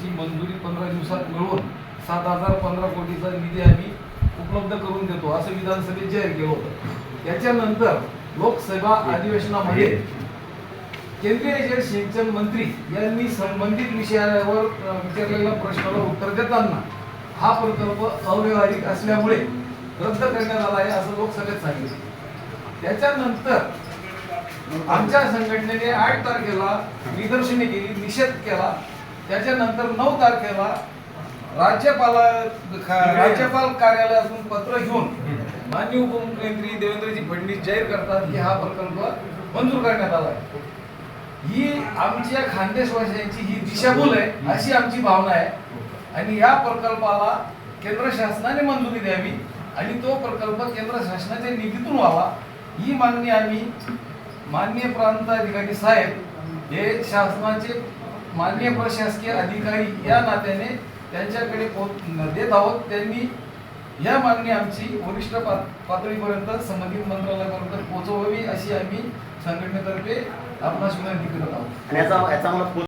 ही मंजुरी 15 दिवसात मिळवून 7,015 कोटीचा निधी आम्ही उपलब्ध करून देतो असं विधानसभेत जाहीर केलं होतं। त्याच्यानंतर लोकसभा अधिवेशनामध्ये केंद्रीय जलसिंचन मंत्री यांनी संबंधित विषयावर विचारलेल्या प्रश्नाला उत्तर देताना हा प्रकल्प अव्यावहारिक असल्यामुळे रद्द करण्यात आला आहे असं लोकसभेत सांगितलं। त्याच्यानंतर आमच्या संघटनेने 8 तारखेला निदर्शने केली, निषेध केला। त्याच्यानंतर 9 तारखेला राज्यपाल कार्यालयातून पत्र घेऊन माननीय उपमुख्यमंत्री देवेंद्रजी फडणवीस जाहीर करतात की हा प्रकल्प मंजूर करण्यात आला आहे। ही आमच्या खानदेशवासियांची ही दिशाभूल आहे अशी आमची भावना आहे आणि या प्रकल्पाला केंद्र शासनाने मंजुरी द्यावी आणि तो प्रकल्प केंद्र शासनाच्या निधीतून व्हावा ही मागणी आम्ही माननीय प्रांत अधिकारी साहेब हे शासनाचे माननीय प्रशासकीय अधिकारी या नात्याने त्यांच्याकडे देत आहोत। त्यांनी या मागणी आमची वरिष्ठ पातळीपर्यंत संबंधित मंत्रालयापर्यंत पोहोचवावी अशी आम्ही संघटनेतर्फे आपणास विनंती करत आहोत।